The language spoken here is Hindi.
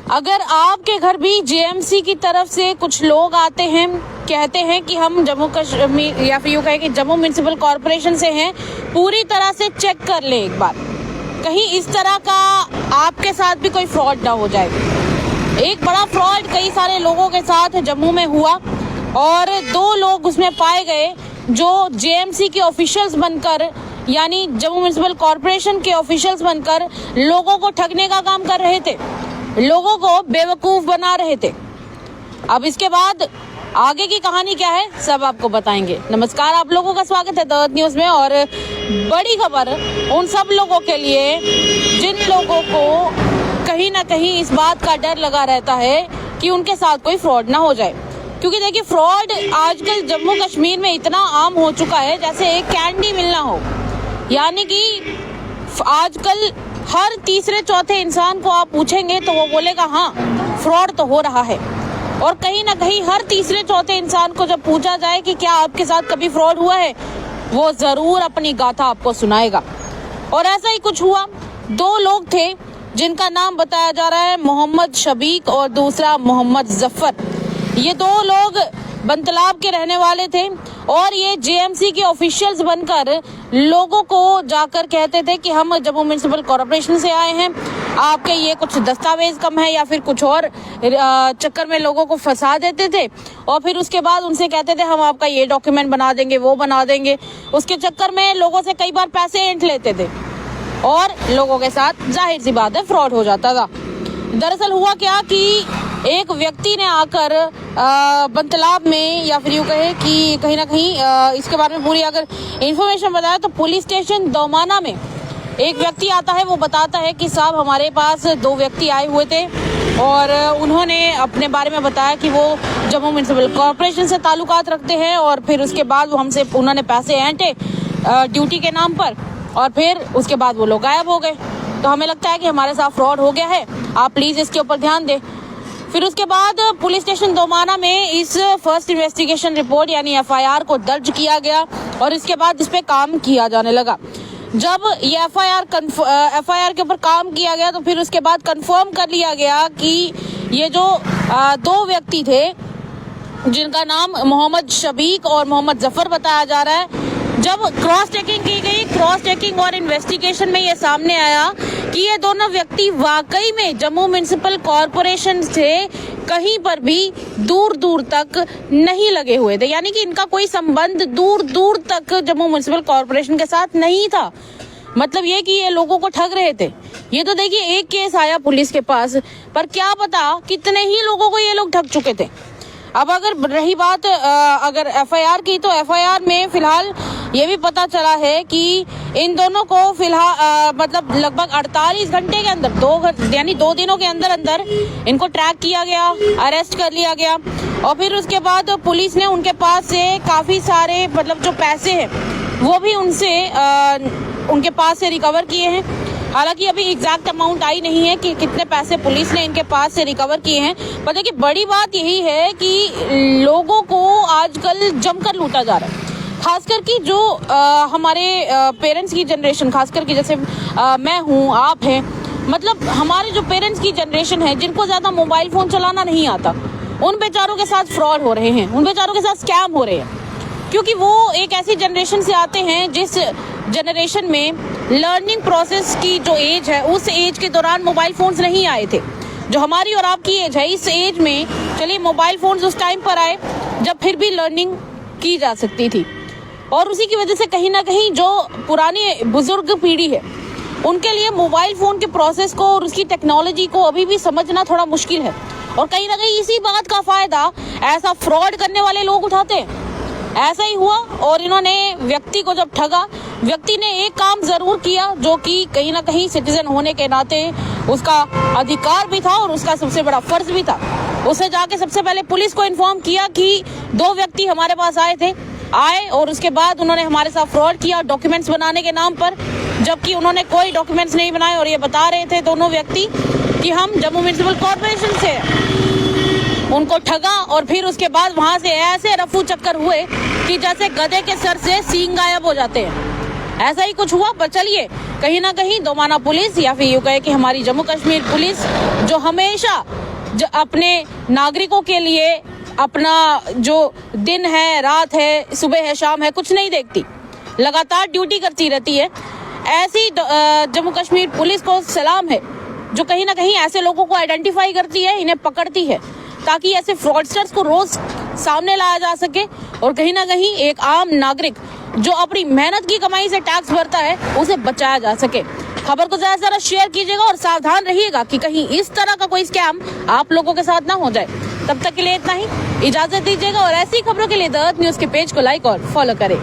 अगर आपके घर भी जेएमसी की तरफ से कुछ लोग आते हैं, कहते हैं कि हम जम्मू कश्मीर या फिर यूँ कहें कि जम्मू म्युनिसिपल कॉरपोरेशन से हैं, पूरी तरह से चेक कर लें एक बार, कहीं इस तरह का आपके साथ भी कोई फ्रॉड ना हो जाए। एक बड़ा फ्रॉड कई सारे लोगों के साथ जम्मू में हुआ और 2 लोग उसमें पाए गए जो जेएमसी के ऑफिशियल्स बनकर, यानी जम्मू म्युनिसिपल कॉरपोरेशन के ऑफिशियल्स बनकर लोगों को ठगने का काम कर रहे थे, लोगों को बेवकूफ बना रहे थे। अब इसके बाद आगे की कहानी क्या है सब आपको बताएंगे। नमस्कार, आप लोगों का स्वागत है द न्यूज़ में। और बड़ी खबर उन सब लोगों के लिए जिन लोगों को कहीं ना कहीं इस बात का डर लगा रहता है कि उनके साथ कोई फ्रॉड ना हो जाए, क्योंकि देखिए फ्रॉड आजकल जम्मू कश्मीर में इतना आम हो चुका है जैसे एक कैंडी मिलना हो। यानी कि आजकल हर तीसरे चौथे इंसान को आप पूछेंगे तो वो बोलेगा हाँ फ्रॉड तो हो रहा है। और कहीं ना कहीं हर तीसरे चौथे इंसान को जब पूछा जाए कि क्या आपके साथ कभी फ्रॉड हुआ है, वो जरूर अपनी गाथा आपको सुनाएगा। और ऐसा ही कुछ हुआ। 2 लोग थे जिनका नाम बताया जा रहा है मोहम्मद शबीक और दूसरा मोहम्मद जफर। ये 2 लोग बंतलाब के रहने वाले थे और ये जेएमसी के ऑफिशियल्स बनकर लोगों को जाकर कहते थे कि हम जम्मू म्युनिसिपल कॉरपोरेशन से आए हैं, आपके ये कुछ दस्तावेज कम है या फिर कुछ और चक्कर में लोगों को फंसा देते थे। और फिर उसके बाद उनसे कहते थे हम आपका ये डॉक्यूमेंट बना देंगे, वो बना देंगे। उसके चक्कर में लोगों से कई बार पैसे ऐंठ लेते थे और लोगों के साथ जाहिर सी बात है फ्रॉड हो जाता था। दरअसल हुआ क्या कि एक व्यक्ति ने आकर बंतलाब में, या फिर यूँ कहे कि कहीं ना कहीं इसके बारे में पूरी अगर इन्फॉर्मेशन बताया तो पुलिस स्टेशन दोमाना में एक व्यक्ति आता है। वो बताता है कि साहब हमारे पास 2 व्यक्ति आए हुए थे और उन्होंने अपने बारे में बताया कि वो जम्मू म्युनिसिपल कॉरपोरेशन से ताल्लुकात रखते हैं और फिर उसके बाद हमसे उन्होंने पैसे ऐंठे ड्यूटी के नाम पर और फिर उसके बाद वो लोग गायब हो गए। तो हमें लगता है कि हमारे साथ फ्रॉड हो गया है, आप प्लीज़ इसके ऊपर ध्यान दें। फिर उसके बाद पुलिस स्टेशन दोमाना में इस फर्स्ट इन्वेस्टिगेशन रिपोर्ट यानी एफआईआर को दर्ज किया गया और इसके बाद इस पे काम किया जाने लगा। जब ये एफआईआर के ऊपर काम किया गया तो फिर उसके बाद कंफर्म कर लिया गया कि ये जो 2 व्यक्ति थे जिनका नाम मोहम्मद शबीक और मोहम्मद जफर बताया जा रहा है, जब क्रॉस चेकिंग की गई, क्रॉस चेकिंग और इन्वेस्टिगेशन में ये सामने आया कि ये दोनों व्यक्ति वाकई में जम्मू म्युनिसिपल कॉरपोरेशन से कहीं पर भी दूर दूर तक नहीं लगे हुए थे। यानी कि इनका कोई संबंध दूर दूर तक जम्मू म्युनिसिपल कॉरपोरेशन के साथ नहीं था। मतलब ये कि ये लोगों को ठग रहे थे। ये तो देखिए एक केस आया पुलिस के पास, पर क्या पता कितने ही लोगों को ये लोग ठग चुके थे। अब अगर रही बात अगर एफआईआर की, तो एफआईआर में फिलहाल ये भी पता चला है कि इन दोनों को फिलहाल मतलब लगभग 48 घंटे के अंदर यानी 2 दिनों के अंदर अंदर इनको ट्रैक किया गया, अरेस्ट कर लिया गया। और फिर उसके बाद पुलिस ने उनके पास से काफ़ी सारे मतलब जो पैसे हैं वो भी उनके पास से रिकवर किए हैं। हालांकि अभी एग्जैक्ट अमाउंट आई नहीं है कि कितने पैसे पुलिस ने इनके पास से रिकवर किए हैं। पर देखिए बड़ी बात यही है कि लोगों को आजकल जमकर लूटा जा रहा है, खासकर कि जो हमारे पेरेंट्स की जनरेशन, खासकर कि जैसे मैं हूँ, आप हैं, मतलब हमारे जो पेरेंट्स की जनरेशन है जिनको ज़्यादा मोबाइल फ़ोन चलाना नहीं आता, उन बेचारों के साथ फ्रॉड हो रहे हैं, उन बेचारों के साथ स्कैम हो रहे हैं। क्योंकि वो एक ऐसी जनरेशन से आते हैं जिस जनरेशन में लर्निंग प्रोसेस की जो एज है, उस एज के दौरान मोबाइल फ़ोन्स नहीं आए थे। जो हमारी और आपकी एज है, इस एज में चलिए मोबाइल फ़ोन्स उस टाइम पर आए जब फिर भी लर्निंग की जा सकती थी। और उसी की वजह से कहीं ना कहीं जो पुरानी बुजुर्ग पीढ़ी है उनके लिए मोबाइल फ़ोन के प्रोसेस को और उसकी टेक्नोलॉजी को अभी भी समझना थोड़ा मुश्किल है। और कहीं ना कहीं इसी बात का फ़ायदा ऐसा फ्रॉड करने वाले लोग उठाते हैं। ऐसा ही हुआ और इन्होंने व्यक्ति को जब ठगा, व्यक्ति ने एक काम ज़रूर किया जो कि कहीं ना कहीं सिटीजन होने के नाते उसका अधिकार भी था और उसका सबसे बड़ा फ़र्ज भी था। उसे जाके सबसे पहले पुलिस को इन्फॉर्म किया कि 2 व्यक्ति हमारे पास आए और उसके बाद उन्होंने हमारे साथ फ्रॉड किया डॉक्यूमेंट्स बनाने के नाम पर, जबकि उन्होंने कोई डॉक्यूमेंट्स नहीं बनाए। और ये बता रहे थे दोनों व्यक्ति कि हम जम्मू म्युनिसिपल कॉरपोरेशन से हैं। उनको ठगा और फिर उसके बाद वहाँ से ऐसे रफू चक्कर हुए कि जैसे गधे के सर से सींग गायब हो जाते हैं। ऐसा ही कुछ हुआ। पर चलिए, कहीं ना कहीं दोमाना पुलिस या फिर यूँ कहे कि हमारी जम्मू कश्मीर पुलिस जो हमेशा अपने नागरिकों के लिए अपना जो दिन है, रात है, सुबह है, शाम है, कुछ नहीं देखती, लगातार ड्यूटी करती रहती है। ऐसी जम्मू कश्मीर पुलिस को सलाम है जो कहीं ना कहीं ऐसे लोगों को आइडेंटिफाई करती है, इन्हें पकड़ती है, ताकि ऐसे फ्रॉडस्टर्स को रोज सामने लाया जा सके और कहीं ना कहीं एक आम नागरिक जो अपनी मेहनत की कमाई से टैक्स भरता है उसे बचाया जा सके। खबर को ज्यादा से ज्यादा शेयर कीजिएगा और सावधान रहिएगा कि कहीं इस तरह का कोई स्कैम आप लोगों के साथ ना हो जाए। तब तक के लिए इतना ही, इजाजत दीजिएगा और ऐसी खबरों के लिए द अर्थ न्यूज के पेज को लाइक और फॉलो करें।